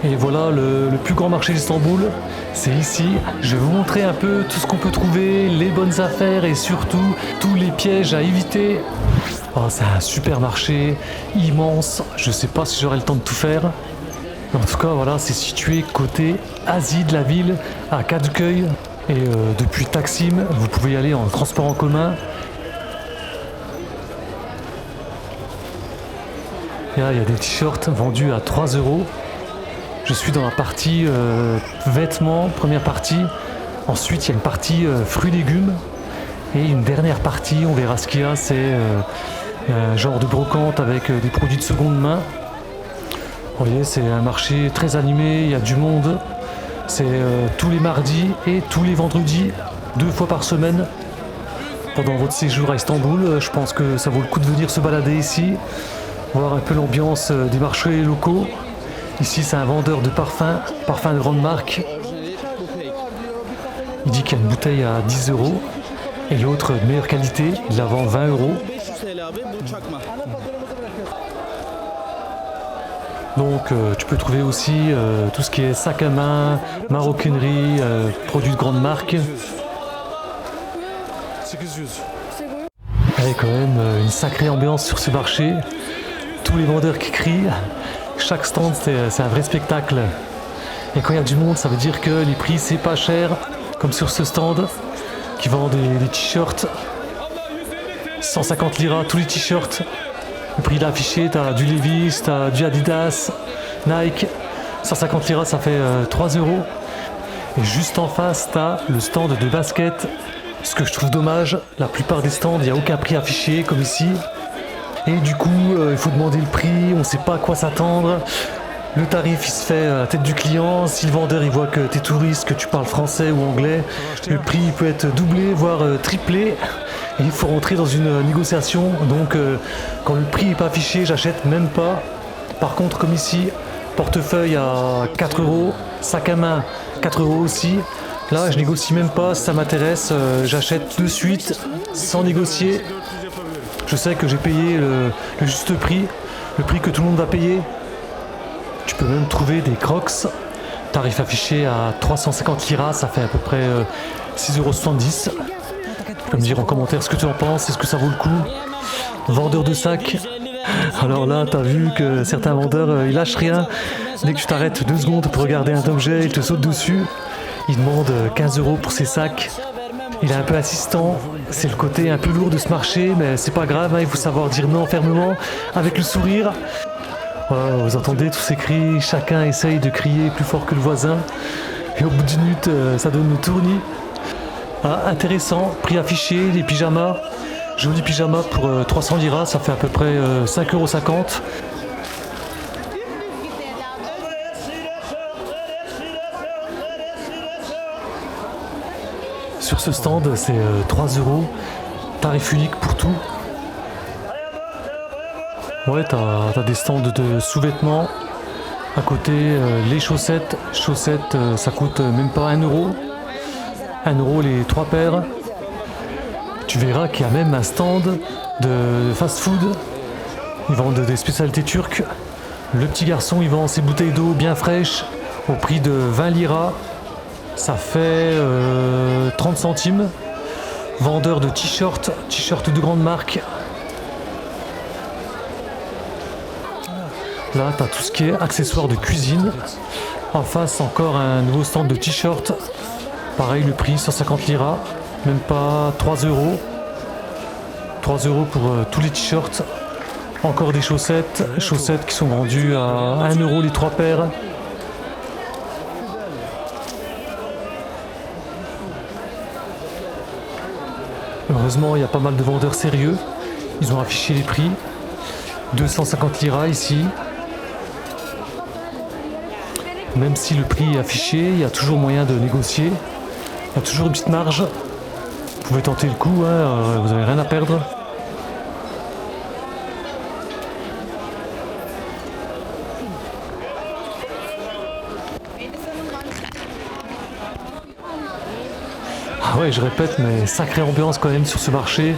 Et voilà le plus grand marché d'Istanbul, c'est ici. Je vais vous montrer un peu tout ce qu'on peut trouver, les bonnes affaires et surtout tous les pièges à éviter. Oh, c'est un super marché, immense, je sais pas si j'aurai le temps de tout faire. Mais en tout cas voilà, c'est situé côté Asie de la ville, à Kadıköy. Et depuis Taksim, vous pouvez y aller en transport en commun. Et là, il y a des t-shirts vendus à 3 €. Je suis dans la partie vêtements, première partie. Ensuite, il y a une partie fruits et légumes. Et une dernière partie, on verra ce qu'il y a, c'est un genre de brocante avec des produits de seconde main. Vous voyez, c'est un marché très animé, il y a du monde. C'est tous les mardis et tous les vendredis, 2 fois par semaine. Pendant votre séjour à Istanbul, je pense que ça vaut le coup de venir se balader ici, voir un peu l'ambiance des marchés locaux. Ici, c'est un vendeur de parfums, parfums de grande marque. Il dit qu'il y a une bouteille à 10 € et l'autre de meilleure qualité, il la vend 20 €. Donc tu peux trouver aussi tout ce qui est sac à main, maroquinerie, produits de grande marque. Il y a quand même une sacrée ambiance sur ce marché. Tous les vendeurs qui crient. Chaque stand c'est un vrai spectacle. Et quand il y a du monde, ça veut dire que les prix c'est pas cher. Comme sur ce stand qui vend des t-shirts. 150 liras tous les t-shirts. Le prix affiché, t'as du Levi's, t'as du Adidas, Nike. 150 liras ça fait 3 €. Et juste en face t'as le stand de basket. Ce que je trouve dommage, la plupart des stands il n'y a aucun prix affiché comme ici. Et du coup il faut demander le prix, on sait pas à quoi s'attendre. Le tarif il se fait à la tête du client. Si le vendeur il voit que t'es touriste, que tu parles français ou anglais, le prix il peut être doublé voire triplé. Et il faut rentrer dans une négociation. Donc quand le prix n'est pas affiché, j'achète même pas. Par contre comme ici, portefeuille à 4 €, sac à main 4 € aussi. Là je négocie même pas, si ça m'intéresse, j'achète de suite sans négocier. Je sais que j'ai payé le juste prix, le prix que tout le monde va payer. Tu peux même trouver des Crocs, tarif affiché à 350 liras, ça fait à peu près 6,70 €. Tu peux me dire en commentaire ce que tu en penses, est-ce que ça vaut le coup. Vendeur de sacs. Alors là, t'as vu que certains vendeurs, ils lâchent rien. Dès que tu t'arrêtes 2 secondes pour regarder un objet, ils te sautent dessus. Ils demandent 15 € pour ses sacs. Il est un peu insistant. C'est le côté un peu lourd de ce marché, mais c'est pas grave, hein, il faut savoir dire non fermement, avec le sourire. Voilà, vous entendez tous ces cris, chacun essaye de crier plus fort que le voisin. Et au bout d'une minute, ça donne le tournis. Ah, intéressant, prix affiché, les pyjamas. Joli pyjama pour 300 liras, ça fait à peu près 5,50 €. Sur ce stand, c'est 3 €, tarif unique pour tout. Ouais, t'as des stands de sous-vêtements. À côté, les chaussettes. Chaussettes, ça coûte même pas 1 €. 1 € les 3 paires. Tu verras qu'il y a même un stand de fast-food. Ils vendent des spécialités turques. Le petit garçon, il vend ses bouteilles d'eau bien fraîches au prix de 20 liras. Ça fait 30 centimes. Vendeur de t-shirts, t-shirts de grande marque. Là, tu as tout ce qui est accessoires de cuisine. En face, encore un nouveau stand de t-shirts. Pareil, le prix 150 liras. Même pas 3 €. 3 € pour tous les t-shirts. Encore des chaussettes. Chaussettes qui sont vendues à 1 € les 3 paires. Heureusement, il y a pas mal de vendeurs sérieux. Ils ont affiché les prix. 250 liras ici. Même si le prix est affiché, il y a toujours moyen de négocier. Il y a toujours une petite marge. Vous pouvez tenter le coup, hein, vous n'avez rien à perdre. Ah ouais, je répète, mais sacrée ambiance quand même sur ce marché.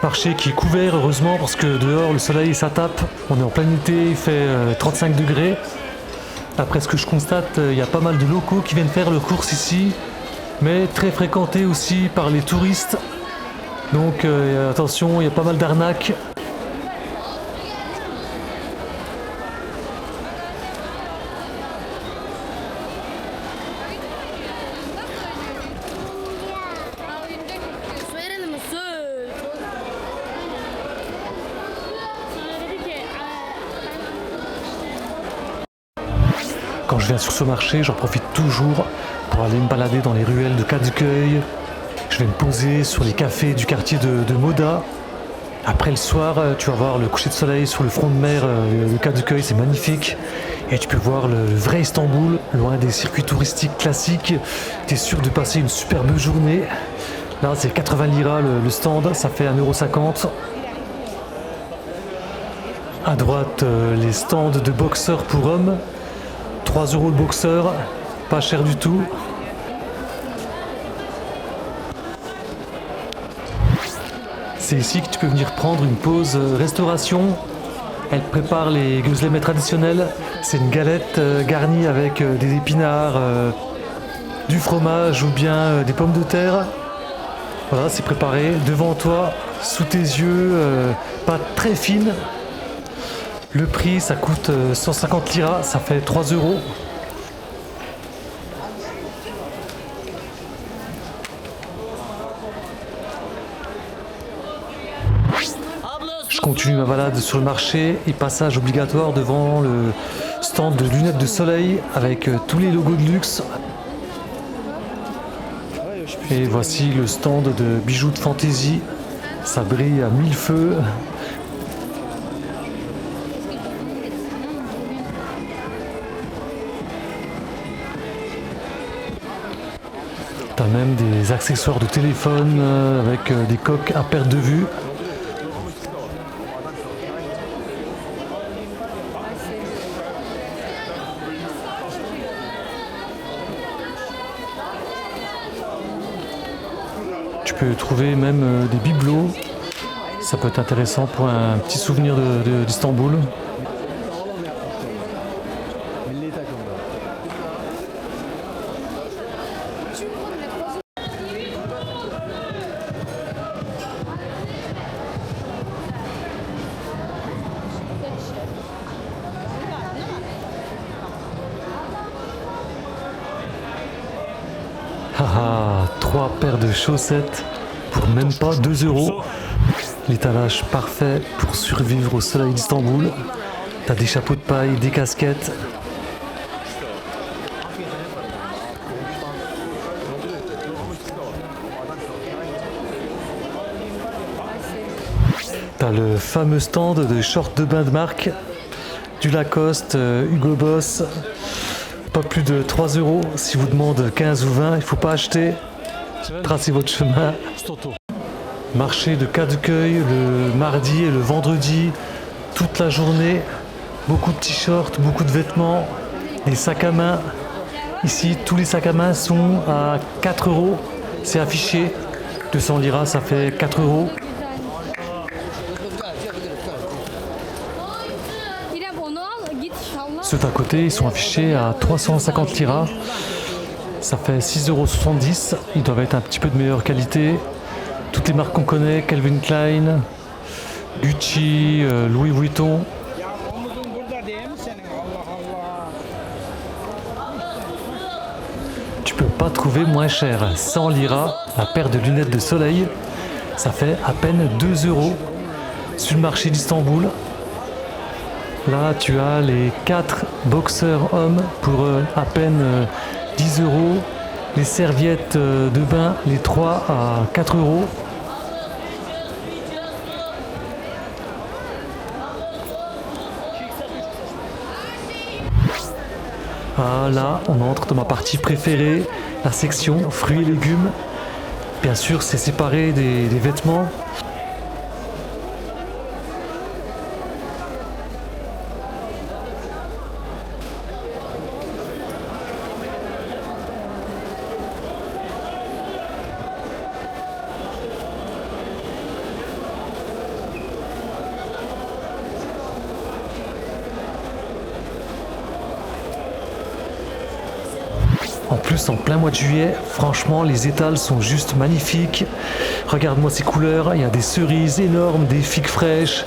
Marché qui est couvert, heureusement, parce que dehors, le soleil, ça tape. On est en plein été, il fait 35 degrés. Après ce que je constate, il y a pas mal de locaux qui viennent faire leurs courses ici, mais très fréquenté aussi par les touristes. Donc attention, il y a pas mal d'arnaques. Quand je viens sur ce marché, j'en profite toujours pour aller me balader dans les ruelles de Caduqueuil. Je vais me poser sur les cafés du quartier de Moda. Après le soir, tu vas voir le coucher de soleil sur le front de mer de Caduqueuil, c'est magnifique. Et tu peux voir le vrai Istanbul, loin des circuits touristiques classiques. Tu es sûr de passer une superbe journée. Là, c'est 80 liras le stand, ça fait 1,50 €. À droite, les stands de boxeurs pour hommes. 3 € le boxeur, pas cher du tout. C'est ici que tu peux venir prendre une pause restauration. Elle prépare les gözleme traditionnels. C'est une galette garnie avec des épinards, du fromage ou bien des pommes de terre. Voilà, c'est préparé devant toi, sous tes yeux, pâte très fine. Le prix, ça coûte 150 liras, ça fait 3 €. Je continue ma balade sur le marché et passage obligatoire devant le stand de lunettes de soleil avec tous les logos de luxe. Et voici le stand de bijoux de fantaisie. Ça brille à mille feux. T'as même des accessoires de téléphone avec des coques à perte de vue. Tu peux trouver même des bibelots. Ça peut être intéressant pour un petit souvenir d'Istanbul. Haha, 3 paires de chaussettes pour même pas 2 €. L'étalage parfait pour survivre au soleil d'Istanbul. T'as des chapeaux de paille, des casquettes. T'as le fameux stand de shorts de bain de marque, du Lacoste, Hugo Boss. Pas plus de 3 €. Si vous demandez 15 ou 20, il faut pas acheter. Tracez votre chemin. Marché de Caduqueuil le mardi et le vendredi, toute la journée. Beaucoup de t-shirts, beaucoup de vêtements, des sacs à main. Ici, tous les sacs à main sont à 4 €. C'est affiché. 200 liras, ça fait 4 €. Ceux à côté, ils sont affichés à 350 liras. Ça fait 6,70 €. Ils doivent être un petit peu de meilleure qualité. Toutes les marques qu'on connaît, Calvin Klein, Gucci, Louis Vuitton. Tu peux pas trouver moins cher. 100 liras, la paire de lunettes de soleil, ça fait à peine 2 € sur le marché d'Istanbul. Là, tu as les 4 boxeurs hommes pour à peine 10 €. Les serviettes de bain, les 3 à 4 €. Ah, là, on entre dans ma partie préférée, la section fruits et légumes. Bien sûr, c'est séparé des vêtements. En plus, en plein mois de juillet, franchement, les étals sont juste magnifiques. Regarde-moi ces couleurs, il y a des cerises énormes, des figues fraîches,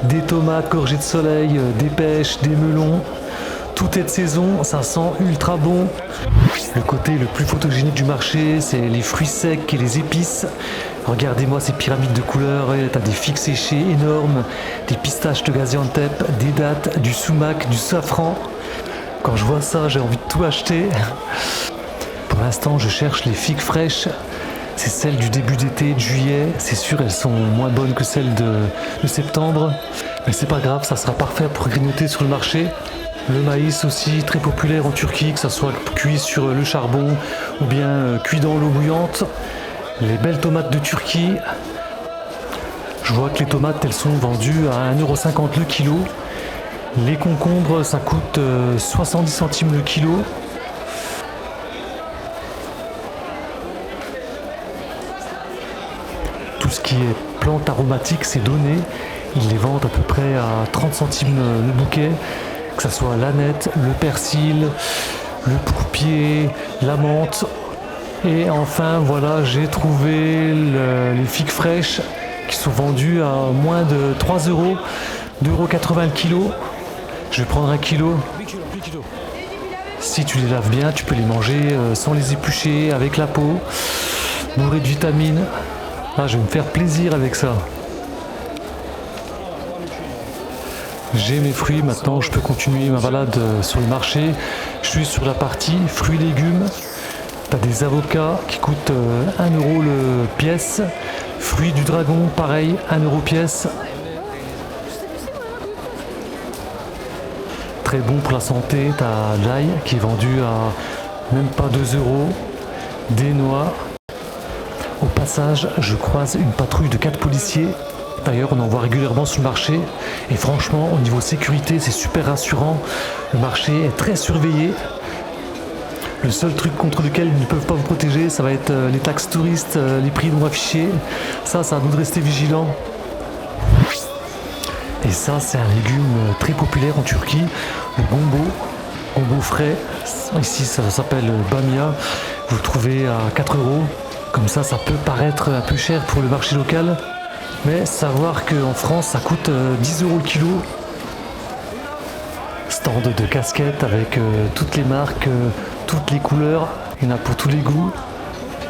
des tomates gorgées de soleil, des pêches, des melons. Tout est de saison, ça sent ultra bon. Le côté le plus photogénique du marché, c'est les fruits secs et les épices. Regardez-moi ces pyramides de couleurs, t'as des figues séchées énormes, des pistaches de Gaziantep, des dattes, du sumac, du safran. Quand je vois ça, j'ai envie de tout acheter. Pour l'instant, je cherche les figues fraîches. C'est celles du début d'été, de juillet. C'est sûr, elles sont moins bonnes que celles de septembre. Mais c'est pas grave, ça sera parfait pour grignoter sur le marché. Le maïs aussi, très populaire en Turquie, que ça soit cuit sur le charbon ou bien cuit dans l'eau bouillante. Les belles tomates de Turquie. Je vois que les tomates, elles sont vendues à 1,50 € le kilo. Les concombres, ça coûte 70 centimes le kilo. Tout ce qui est plantes aromatiques, c'est donné. Ils les vendent à peu près à 30 centimes le bouquet. Que ce soit l'aneth, le persil, le pourpier, la menthe. Et enfin, voilà, j'ai trouvé les figues fraîches qui sont vendues à moins de 3 €, 2,80 € le kilo. Je vais prendre 1 kilo. Si tu les laves bien, tu peux les manger sans les éplucher, avec la peau, bourré de vitamines. Ah, je vais me faire plaisir avec ça. J'ai mes fruits, maintenant je peux continuer ma balade sur le marché. Je suis sur la partie fruits et légumes. T'as des avocats qui coûtent 1 € le pièce. Fruits du dragon, pareil, 1 € pièce. Très bon pour la santé, t'as l'ail qui est vendu à même pas 2 €. Des noix. Au passage, je croise une patrouille de 4 policiers. D'ailleurs, on en voit régulièrement sur le marché. Et franchement, au niveau sécurité, c'est super rassurant. Le marché est très surveillé. Le seul truc contre lequel ils ne peuvent pas vous protéger, ça va être les taxes touristes, les prix non affichés. Ça à nous de rester vigilants. Et ça, c'est un légume très populaire en Turquie, le gombo frais. Ici, ça s'appelle bamia. Vous le trouvez à 4 €. Comme ça peut paraître un peu cher pour le marché local. Mais savoir qu'en France, ça coûte 10 € le kilo. Stand de casquettes avec toutes les marques, toutes les couleurs. Il y en a pour tous les goûts.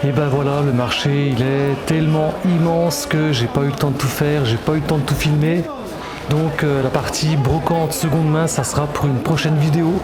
Et ben voilà, le marché, il est tellement immense que j'ai pas eu le temps de tout faire, j'ai pas eu le temps de tout filmer. Donc la partie brocante seconde main, ça sera pour une prochaine vidéo.